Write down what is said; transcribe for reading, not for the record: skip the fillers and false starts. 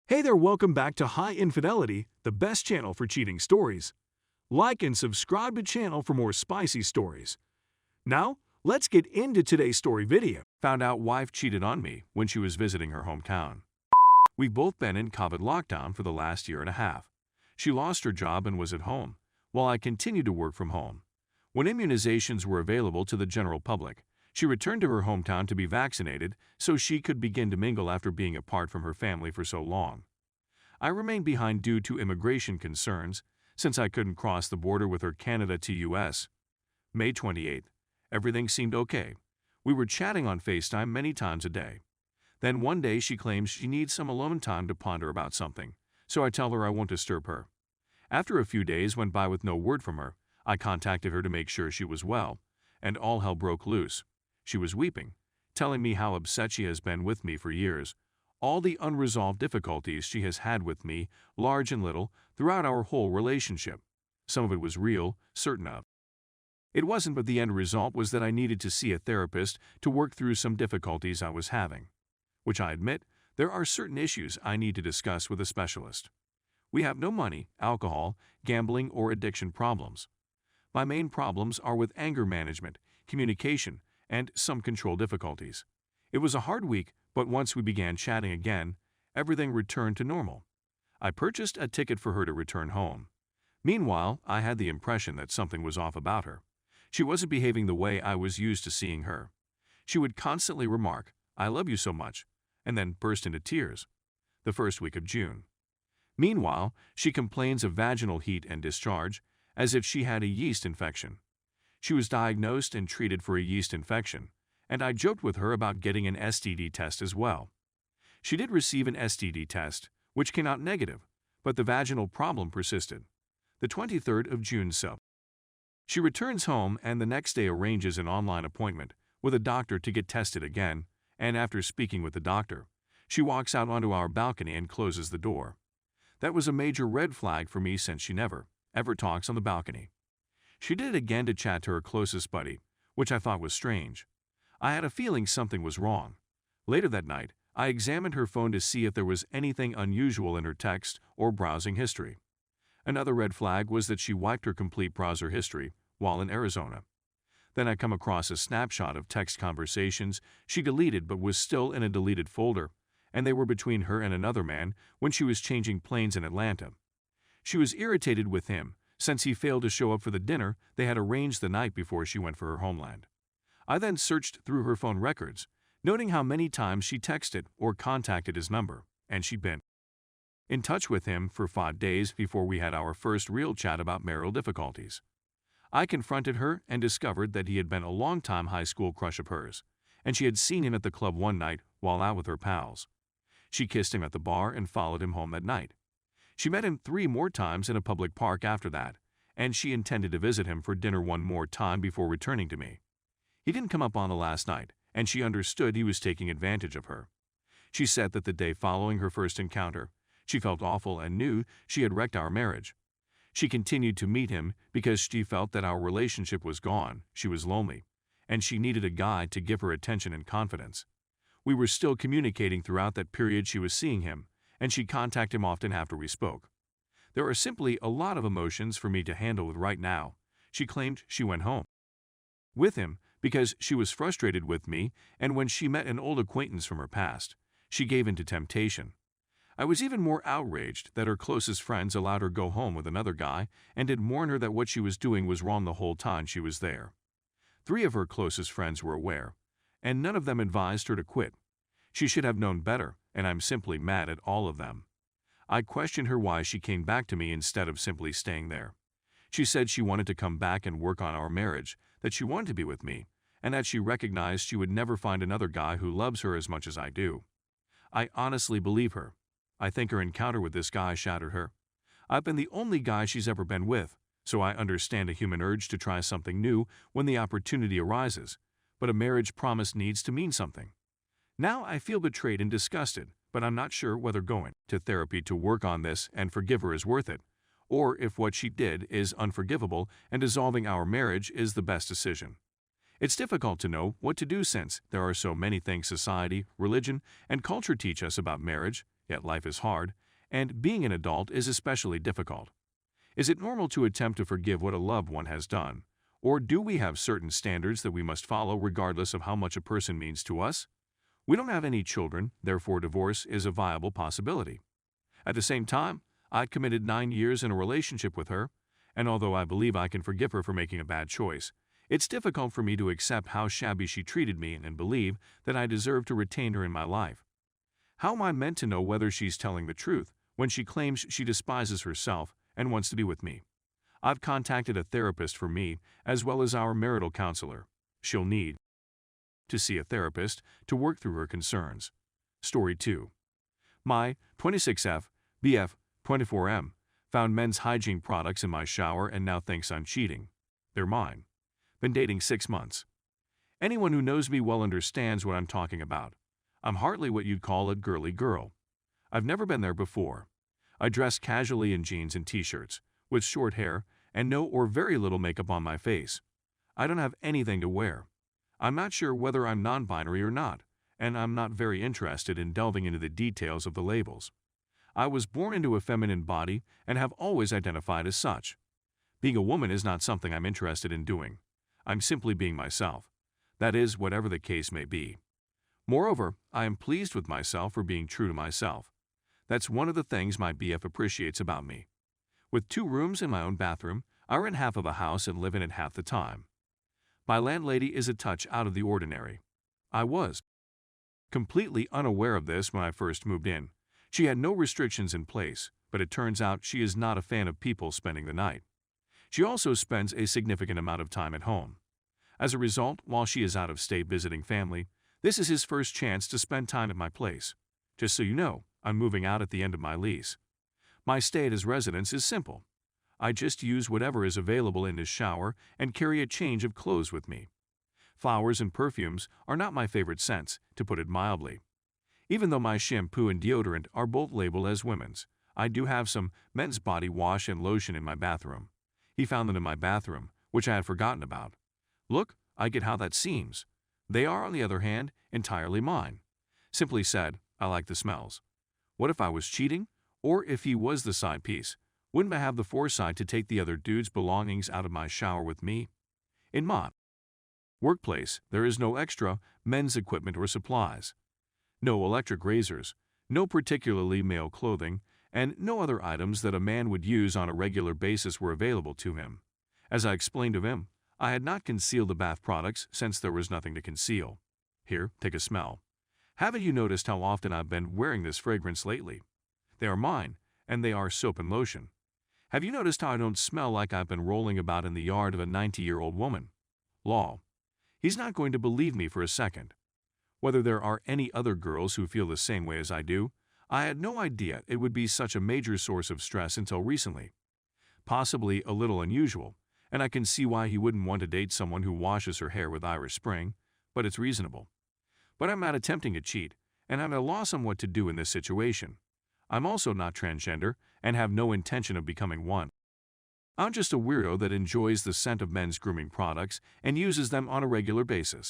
Hey there, welcome back to High Infidelity, the best channel for cheating stories. Like and subscribe to channel for more spicy stories. Now, let's get into today's story video. Found out wife cheated on me when she was visiting her hometown. We've both been in COVID lockdown for the last year and a half. She lost her job and was at home, while I continued to work from home. When immunizations were available to the general public, she returned to her hometown to be vaccinated so she could begin to mingle after being apart from her family for so long. I remained behind due to immigration concerns, since I couldn't cross the border with her Canada to US. May 28th. Everything seemed okay. We were chatting on FaceTime many times a day. Then one day she claims she needs some alone time to ponder about something, so I tell her I won't disturb her. After a few days went by with no word from her, I contacted her to make sure she was well, and all hell broke loose. She was weeping, telling me how upset she has been with me for years, all the unresolved difficulties she has had with me, large and little, throughout our whole relationship. Some of it was real, certain of. It wasn't, but the end result was that I needed to see a therapist to work through some difficulties I was having. Which I admit, there are certain issues I need to discuss with a specialist. We have no money, alcohol, gambling, or addiction problems. My main problems are with anger management, communication, and some control difficulties. It was a hard week, but once we began chatting again, everything returned to normal. I purchased a ticket for her to return home. Meanwhile, I had the impression that something was off about her. She wasn't behaving the way I was used to seeing her. She would constantly remark, "I love you so much," and then burst into tears. The first week of June. Meanwhile, she complains of vaginal heat and discharge, as if she had a yeast infection. She was diagnosed and treated for a yeast infection, and I joked with her about getting an STD test as well. She did receive an STD test, which came out negative, but the vaginal problem persisted. The 23rd of June. She returns home and the next day arranges an online appointment with a doctor to get tested again, and after speaking with the doctor, she walks out onto our balcony and closes the door. That was a major red flag for me since she never, ever talks on the balcony. She did it again to chat to her closest buddy, which I thought was strange. I had a feeling something was wrong. Later that night, I examined her phone to see if there was anything unusual in her text or browsing history. Another red flag was that she wiped her complete browser history while in Arizona. Then I come across a snapshot of text conversations she deleted but was still in a deleted folder, and they were between her and another man when she was changing planes in Atlanta. She was irritated with him since he failed to show up for the dinner they had arranged the night before she went for her homeland. I then searched through her phone records, noting how many times she texted or contacted his number, and she'd been in touch with him for 5 days before we had our first real chat about marital difficulties. I confronted her and discovered that he had been a long-time high school crush of hers, and she had seen him at the club one night while out with her pals. She kissed him at the bar and followed him home that night. She met him 3 more times in a public park after that, and she intended to visit him for dinner one more time before returning to me. He didn't come up on the last night, and she understood he was taking advantage of her. She said that the day following her first encounter, she felt awful and knew she had wrecked our marriage. She continued to meet him because she felt that our relationship was gone, she was lonely, and she needed a guy to give her attention and confidence. We were still communicating throughout that period she was seeing him, and she contacted him often after we spoke. There are simply a lot of emotions for me to handle with right now. She claimed she went home with him because she was frustrated with me, and when she met an old acquaintance from her past, she gave in to temptation. I was even more outraged that her closest friends allowed her go home with another guy and did warn her that what she was doing was wrong the whole time she was there. 3 of her closest friends were aware, and none of them advised her to quit. She should have known better, and I'm simply mad at all of them. I questioned her why she came back to me instead of simply staying there. She said she wanted to come back and work on our marriage, that she wanted to be with me, and that she recognized she would never find another guy who loves her as much as I do. I honestly believe her. I think her encounter with this guy shattered her. I've been the only guy she's ever been with, so I understand a human urge to try something new when the opportunity arises, but a marriage promise needs to mean something. Now I feel betrayed and disgusted, but I'm not sure whether going to therapy to work on this and forgive her is worth it, or if what she did is unforgivable and dissolving our marriage is the best decision. It's difficult to know what to do since there are so many things society, religion, and culture teach us about marriage, yet life is hard, and being an adult is especially difficult. Is it normal to attempt to forgive what a loved one has done? Or do we have certain standards that we must follow regardless of how much a person means to us? We don't have any children, therefore divorce is a viable possibility. At the same time, I committed 9 years in a relationship with her, and although I believe I can forgive her for making a bad choice, it's difficult for me to accept how shabby she treated me and believe that I deserve to retain her in my life. How am I meant to know whether she's telling the truth when she claims she despises herself and wants to be with me? I've contacted a therapist for me as well as our marital counselor. She'll need to see a therapist to work through her concerns. Story 2. My 26F, BF, 24M, found men's hygiene products in my shower and now thinks I'm cheating. They're mine. Been dating 6 months. Anyone who knows me well understands what I'm talking about. I'm hardly what you'd call a girly girl. I've never been there before. I dress casually in jeans and t-shirts, with short hair and no or very little makeup on my face. I don't have anything to wear. I'm not sure whether I'm non-binary or not, and I'm not very interested in delving into the details of the labels. I was born into a feminine body and have always identified as such. Being a woman is not something I'm interested in doing. I'm simply being myself. That is, whatever the case may be. Moreover, I am pleased with myself for being true to myself. That's one of the things my BF appreciates about me. With 2 rooms and my own bathroom, I rent half of a house and live in it half the time. My landlady is a touch out of the ordinary. I was completely unaware of this when I first moved in. She had no restrictions in place, but it turns out she is not a fan of people spending the night. She also spends a significant amount of time at home. As a result, while she is out of state visiting family, this is his first chance to spend time at my place. Just so you know, I'm moving out at the end of my lease. My stay at his residence is simple. I just use whatever is available in his shower and carry a change of clothes with me. Flowers and perfumes are not my favorite scents, to put it mildly. Even though my shampoo and deodorant are both labeled as women's, I do have some men's body wash and lotion in my bathroom. He found them in my bathroom, which I had forgotten about. Look, I get how that seems. They are, on the other hand, entirely mine. Simply said, I like the smells. What if I was cheating? Or if he was the side piece? Wouldn't I have the foresight to take the other dude's belongings out of my shower with me? In my workplace, there is no extra men's equipment or supplies. No electric razors, no particularly male clothing, and no other items that a man would use on a regular basis were available to him. As I explained to him, I had not concealed the bath products since there was nothing to conceal. Here, take a smell. Haven't you noticed how often I've been wearing this fragrance lately? They are mine, and they are soap and lotion. Have you noticed how I don't smell like I've been rolling about in the yard of a 90-year-old woman? Lol. He's not going to believe me for a second. Whether there are any other girls who feel the same way as I do, I had no idea it would be such a major source of stress until recently. Possibly a little unusual, and I can see why he wouldn't want to date someone who washes her hair with Irish Spring, but it's reasonable. But I'm not attempting to cheat, and I'm at a loss on what to do in this situation. I'm also not transgender and have no intention of becoming one. I'm just a weirdo that enjoys the scent of men's grooming products and uses them on a regular basis.